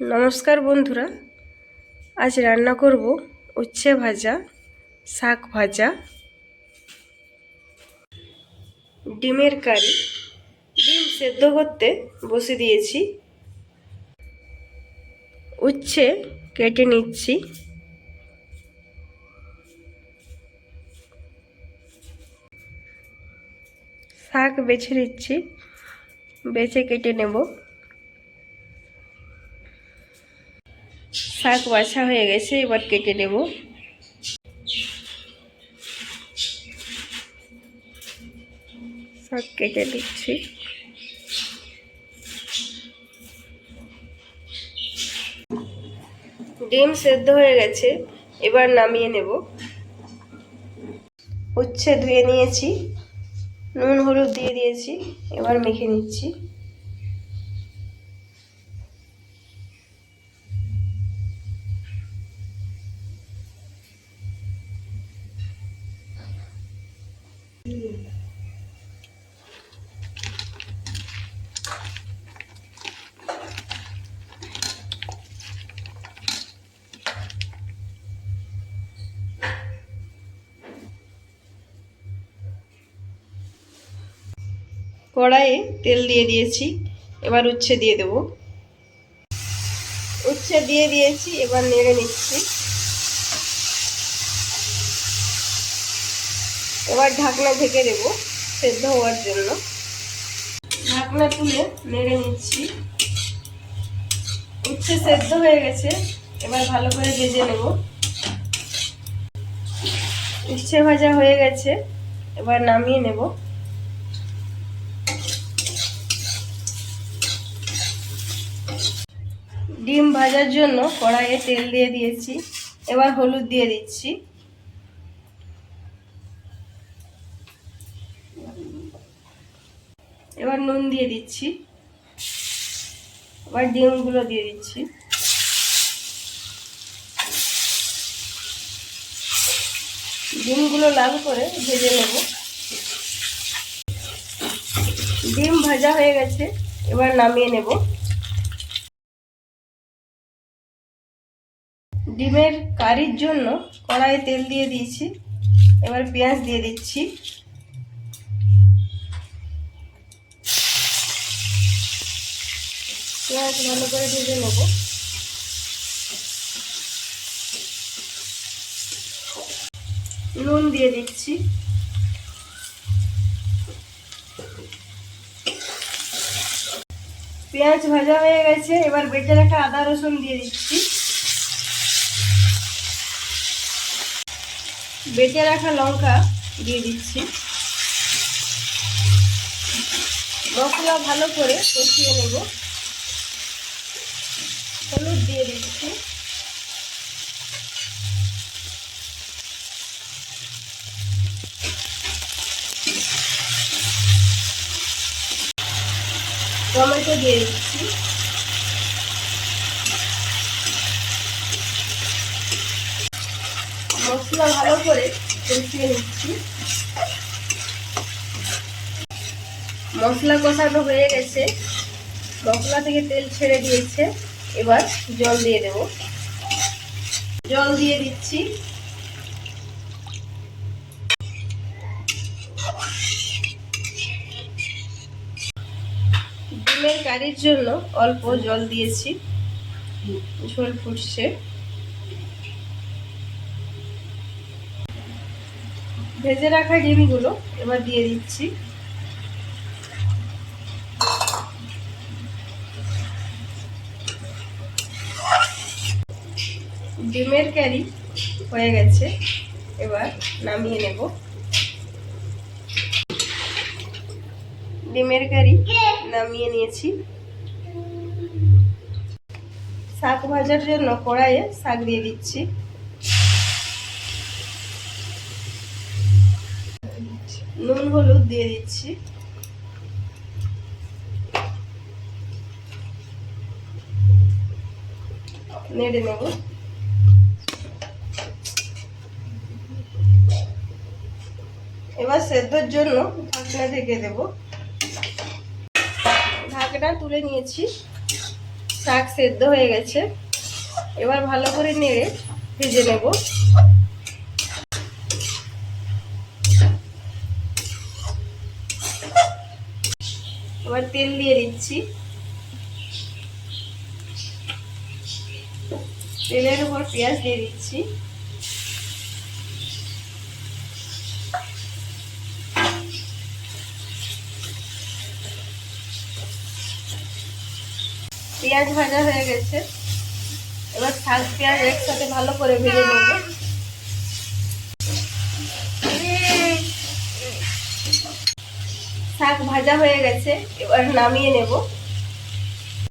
नमस्कार बंधुरा आज रान्ना करब उच्छे भाजा शाक भाजा डिमेर कारी डिम सेদ্ধ करते बसे दिएछि उच्छे केटे निচ্ছি শাক বেছে নিচ্ছি বেছে কেটে নেব শাক বাছা হয়ে গেছে এবার কেটে নেব শাক কেটে দিচ্ছি ডিম সেদ্ধ হয়ে গেছে এবার নামিয়ে নেব উচ্ছে ধুয়ে নিয়েছি নুন হলুদ দিয়ে দিয়েছি এবার মেখে নিচ্ছি কড়াইয়ে তেল দিয়ে দিয়েছি এবার উচ্ছে দিয়ে দেব উচ্ছে দিয়ে দিয়েছি এবার নেড়ে নিচ্ছি এবার ঢাকনা ঢেকে দেব সেদ্ধ হওয়ার জন্য ঢাকনা তুলে নেড়ে নিচ্ছি উচ্ছে সেদ্ধ হয়ে গেছে এবার ভালো করে ভেজে নেব উচ্ছে ভাজা হয়ে গেছে এবার নামিয়ে নেব ডিম ভাজার জন্য কড়াইয়ে তেল দিয়ে দিয়েছি এবার হলুদ দিয়ে দিচ্ছি এবার নুন দিয়ে দিচ্ছি এবার ডিমগুলো দিয়ে দিচ্ছি ডিমগুলো লাল করে ভেজে নেব ডিম ভাজা হয়ে গেছে এবার নামিয়ে নেব ডিমের কারির জন্য কড়াইয়ে তেল দিয়ে দিয়েছি এবার পেঁয়াজ দিয়ে দিচ্ছি পেঁয়াজ ভালো করে ভেজে নেব নুন দিয়ে দিচ্ছি পেঁয়াজ ভাজা হয়ে গেছে এবার বেটে রাখা আদা রসুন দিয়ে দিচ্ছি বেটে রাখা লঙ্কা দিয়ে দিচ্ছি মশলা ভালো করে কষিয়ে নেব হলুদ দিয়ে দিচ্ছি টমেটো দিয়ে দিচ্ছি মশলা ভালো করে কষিয়ে নিচ্ছি মশলা কষানো হয়ে গেছে মশলা থেকে তেল ছেড়ে দিয়েছে এবার জল দিয়ে দেব জল দিয়ে দিচ্ছি ডিমের কারির জন্য অল্প জল দিয়েছি ঝোল ফুটছে ভেজে রাখা ডিমগুলো এবার দিয়ে দিচ্ছি ডিমের কারি হয়ে গেছে এবার নামিয়ে নেব ডিমের কারি নামিয়ে নিয়েছি শাক ভাজার জন্য কড়াইয়ে শাক দিয়ে দিচ্ছি নুন হলুদ দিয়ে দিচ্ছি নেড়ে নেব এবার সেদ্ধর জন্য ঢাকনা ঢেকে দেব ঢাকনা তুলে নিয়েছি শাক সেদ্ধ হয়ে গেছে, এবার ভালো করে নেড়ে ভেজে নেব। এবার তেল দিয়ে দিচ্ছি, তেলের উপর পেঁয়াজ দিয়ে দিচ্ছি। পেঁয়াজ ভাজা হয়ে গেছে, এবার শাক পেঁয়াজ একসাথে ভালো করে ভেজে নেব। শাক ভাজা হয়ে গেছে, এবার নামিয়ে নেব।